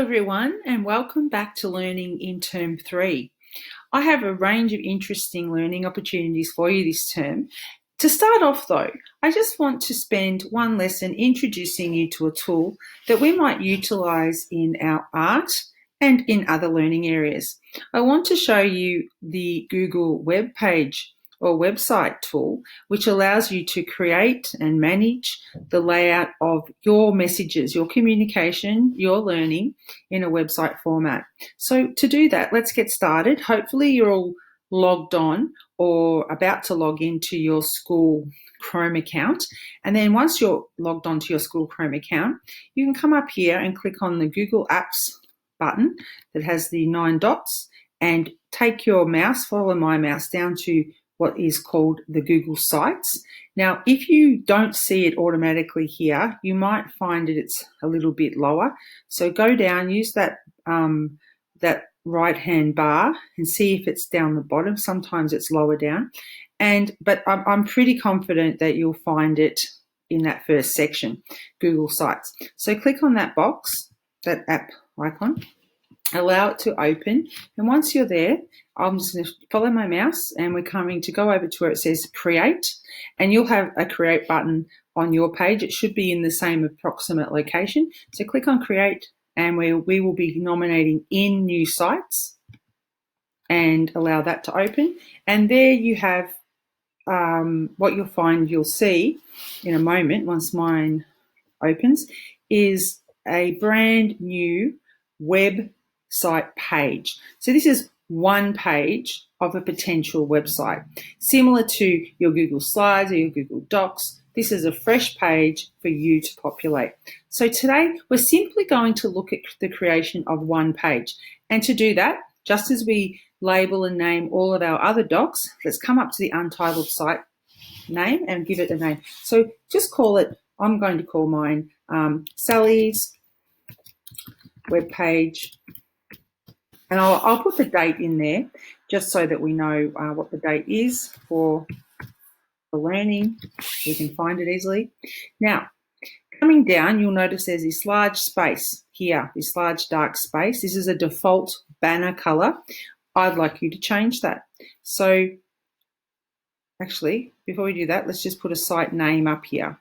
Everyone, and welcome back to Learning in Term 3. I have a range of interesting learning opportunities for you this term. To start off though, I just want to spend one lesson introducing you to a tool that we might utilise in our art and in other learning areas. I want to show you the Google web page or website tool, which allows you to create and manage the layout of your messages, your communication, your learning in a website format. So to do that, let's get started. Hopefully you're all logged on or about to log into your school Chrome account. And then once you're logged onto your school Chrome account, you can come up here and click on the Google Apps button that has the 9 dots and take your mouse, follow my mouse down to what is called the Google Sites. Now, if you don't see it automatically here, you might find it's a little bit lower. So go down, use that right-hand bar and see if it's down the bottom. Sometimes it's lower down. But I'm pretty confident that you'll find it in that first section, Google Sites. So click on that box, that app icon, allow it to open. And once you're there, I'm just going to follow my mouse and we're coming to go over to where it says create, and you'll have a create button on your page. It should be in the same approximate location. So click on create and we will be nominating in new sites and allow that to open. And there you have what you'll see in a moment once mine opens is a brand new website page. So this is one page of a potential website. Similar to your Google Slides or your Google Docs, this is a fresh page for you to populate. So today we're simply going to look at the creation of one page. And to do that, just as we label and name all of our other docs, let's come up to the untitled site name and give it a name. So just call it, I'm going to call mine Sally's web page. And I'll put the date in there just so that we know what the date is for the learning. We can find it easily. Now, coming down, you'll notice there's this large space here, this large dark space. This is a default banner color. I'd like you to change that. So actually, before we do that, let's just put a site name up here.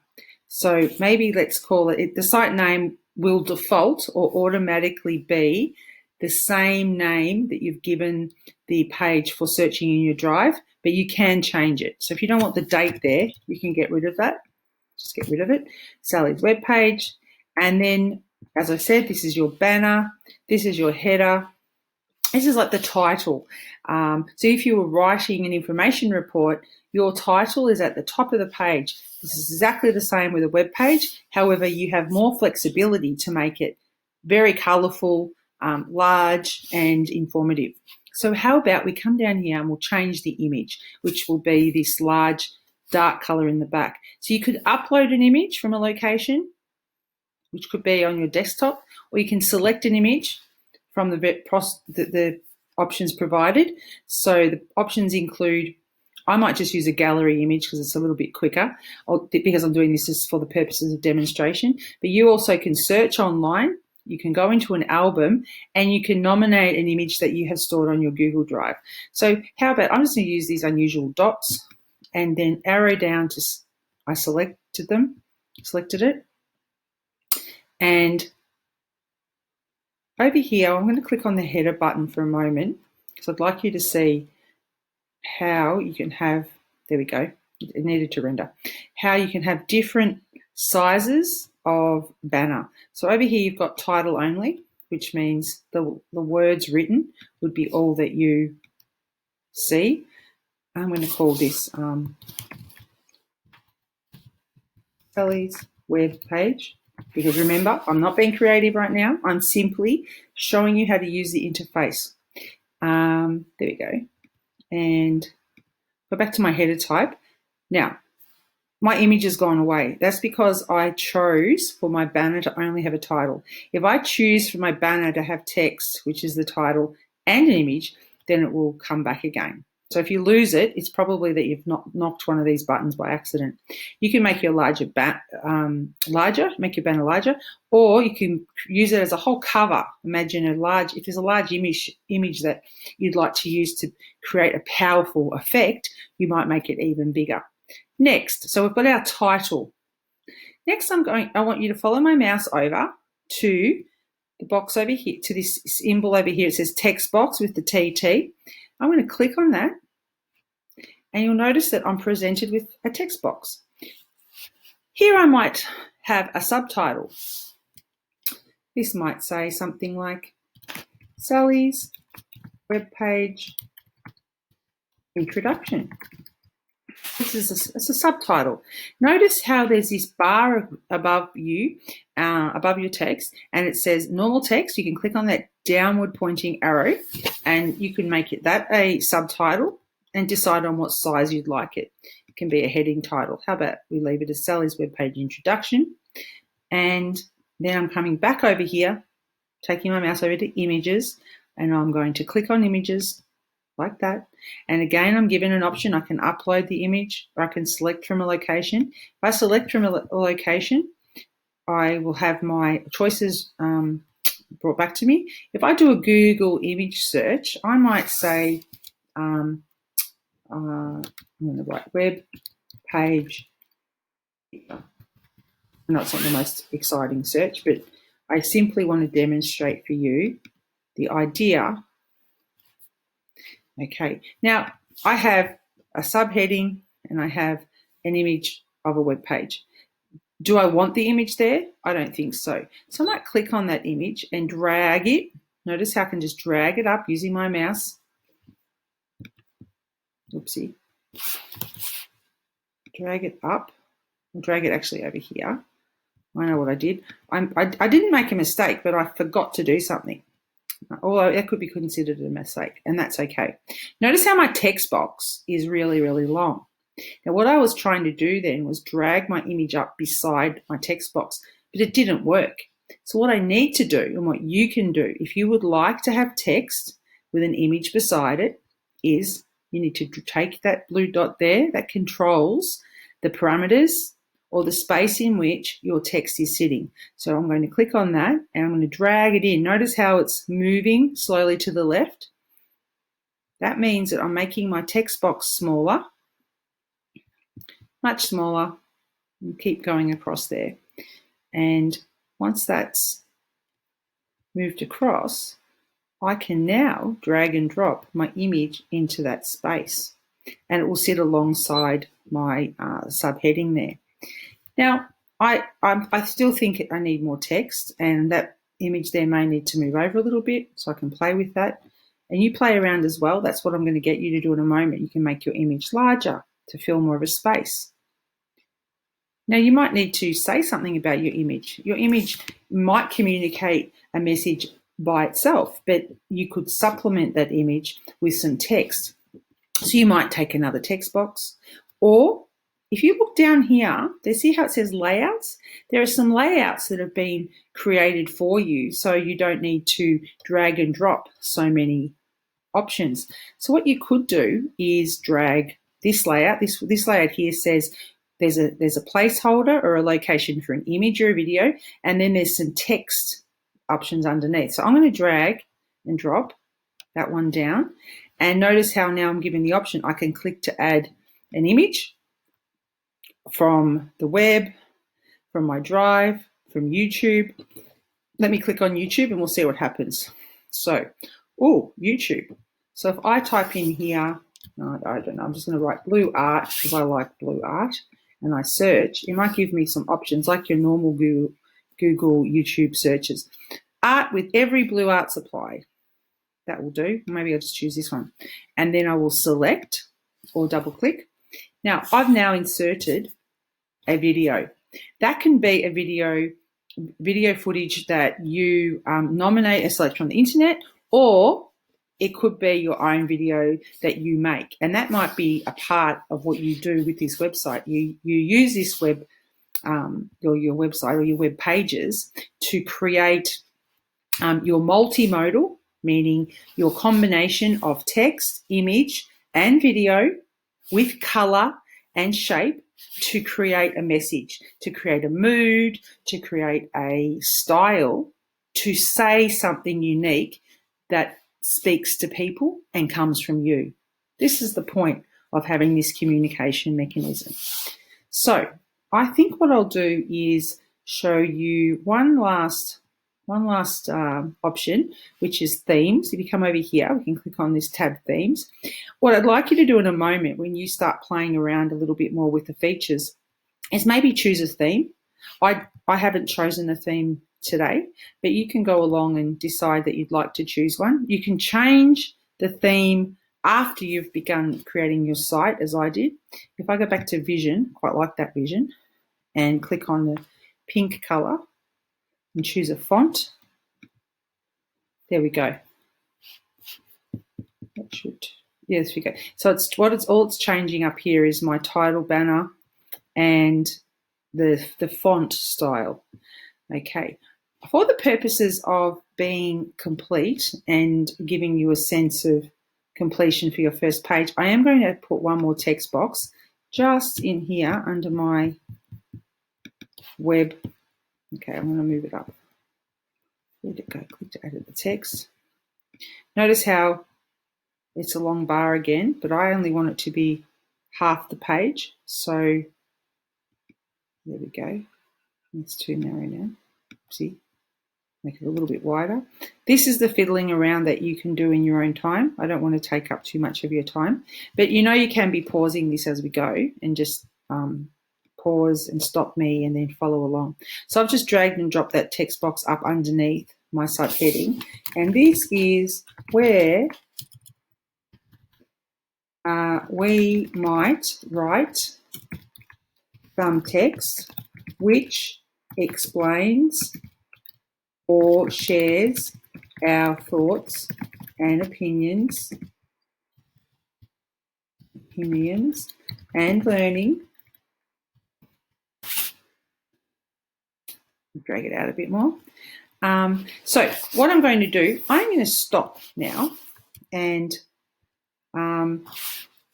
So maybe let's call it, the site name will default or automatically be the same name that you've given the page for searching in your drive, but you can change it. So if you don't want the date there, you can get rid of that. Just get rid of it. Sally's web page. And then, as I said, this is your banner. This is your header. This is like the title. So if you were writing an information report, your title is at the top of the page. This is exactly the same with a web page. However, you have more flexibility to make it very colourful, large and informative. So how about we come down here and we'll change the image, which will be this large dark colour in the back. So you could upload an image from a location, which could be on your desktop, or you can select an image from the options provided. So the options include, I might just use a gallery image because it's a little bit quicker, or because I'm doing this just for the purposes of demonstration. But you also can search online. You can go into an album and you can nominate an image that you have stored on your Google Drive. So how about, I'm just going to use these unusual dots and then arrow down to, I selected it. And over here, I'm going to click on the header button for a moment because I'd like you to see how you can have, there we go, it needed to render, how you can have different sizes of banner. So over here you've got title only, which means the words written would be all that you see. I'm going to call this Sally's web page, because remember, I'm not being creative right now. I'm simply showing you how to use the interface. There we go. And go back to my header type. Now, my image has gone away. That's because I chose for my banner to only have a title. If I choose for my banner to have text, which is the title, and an image, then it will come back again. So if you lose it, it's probably that you've not knocked one of these buttons by accident. You can make your make your banner larger, or you can use it as a whole cover. Imagine if there's a large image that you'd like to use to create a powerful effect, you might make it even bigger. Next, so we've got our title. Next, I want you to follow my mouse over to the box over here, to this symbol over here. It says text box with the TT. I'm going to click on that, and you'll notice that I'm presented with a text box. Here I might have a subtitle. This might say something like Sally's webpage introduction. It's a subtitle. Notice how there's this bar above you, above your text, and it says normal text. You can click on that downward pointing arrow, and you can make that a subtitle and decide on what size you'd like it. It can be a heading title. How about we leave it as Sally's webpage introduction? And then I'm coming back over here, taking my mouse over to images, and I'm going to click on images like that. And again, I'm given an option. I can upload the image, or I can select from a location. If I select from a location, I will have my choices brought back to me. If I do a Google image search, I might say, I'm going to write web page. I know it's not the most exciting search, but I simply want to demonstrate for you the idea. Okay, now I have a subheading and I have an image of a web page. Do I want the image there? I don't think so. So I might click on that image and drag it. Notice how I can just drag it up using my mouse. Oopsie. Drag it up. I'll drag it actually over here. I know what I did. I didn't make a mistake, but I forgot to do something. Although that could be considered a mistake, and that's okay. Notice how my text box is really, really long. Now, what I was trying to do then was drag my image up beside my text box, but it didn't work. So what I need to do, and what you can do, if you would like to have text with an image beside it, is you need to take that blue dot there that controls the parameters or the space in which your text is sitting. So I'm going to click on that and I'm going to drag it in. Notice how it's moving slowly to the left. That means that I'm making my text box smaller, much smaller, and keep going across there. And once that's moved across, I can now drag and drop my image into that space, and it will sit alongside my subheading there. Now, I still think I need more text, and that image there may need to move over a little bit, so I can play with that. And you play around as well. That's what I'm going to get you to do in a moment. You can make your image larger to fill more of a space. Now, you might need to say something about your image. Your image might communicate a message by itself, but you could supplement that image with some text. So you might take another text box, or if you look down here, see how it says layouts? There are some layouts that have been created for you, so you don't need to drag and drop so many options. So what you could do is drag this layout. This layout here says there's a placeholder or a location for an image or a video, and then there's some text options underneath. So I'm going to drag and drop that one down, and notice how now I'm given the option. I can click to add an image from the web, from my drive, from YouTube. Let me click on YouTube and we'll see what happens. So, YouTube. So if I type in here, I don't know, I'm just going to write blue art because I like blue art, and I search, it might give me some options like your normal Google YouTube searches. Art with every blue art supply. That will do. Maybe I'll just choose this one. And then I will select or double click. Now, I've now inserted a video. That can be a video footage that you nominate and select from the internet, or it could be your own video that you make. And that might be a part of what you do with this website. You use this your website or your web pages to create your multimodal, meaning your combination of text, image, and video with color and shape to create a message, to create a mood, to create a style, to say something unique that speaks to people and comes from you. This is the point of having this communication mechanism. So I think what I'll do is show you one last option, which is themes. If you come over here, we can click on this tab, themes. What I'd like you to do in a moment when you start playing around a little bit more with the features is maybe choose a theme. I haven't chosen a theme today, but you can go along and decide that you'd like to choose one. You can change the theme after you've begun creating your site, as I did. If I go back to vision, quite like that vision, and click on the pink color and choose a font. There we go. That should, yes, we go. So all it's changing up here is my title banner and the font style. Okay. For the purposes of being complete and giving you a sense of completion for your first page, I am going to put one more text box just in here under my web. Okay, I'm going to move it up. Where'd it go? Click to edit the text. Notice how it's a long bar again, but I only want it to be half the page. So there we go. It's too narrow now. See? Make it a little bit wider. This is the fiddling around that you can do in your own time. I don't want to take up too much of your time, but you know you can be pausing this as we go and just pause and stop me and then follow along. So I've just dragged and dropped that text box up underneath my site heading, and this is where we might write some text which explains or shares our thoughts and opinions and learning. Drag it out a bit more. So what I'm going to do, I'm going to stop now and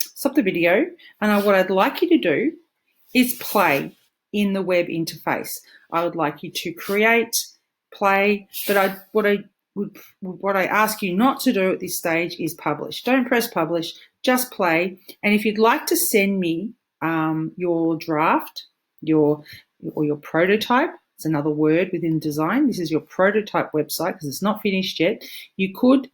stop the video. And what I'd like you to do is play in the web interface. I would like you to create, play, but what I ask you not to do at this stage is publish. Don't press publish, just play. And if you'd like to send me your draft, your prototype, it's another word within design. This is your prototype website because it's not finished yet. You could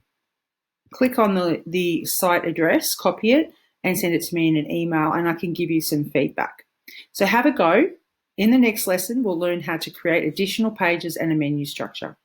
click on the site address, copy it, and send it to me in an email, and I can give you some feedback. So have a go. In the next lesson, we'll learn how to create additional pages and a menu structure.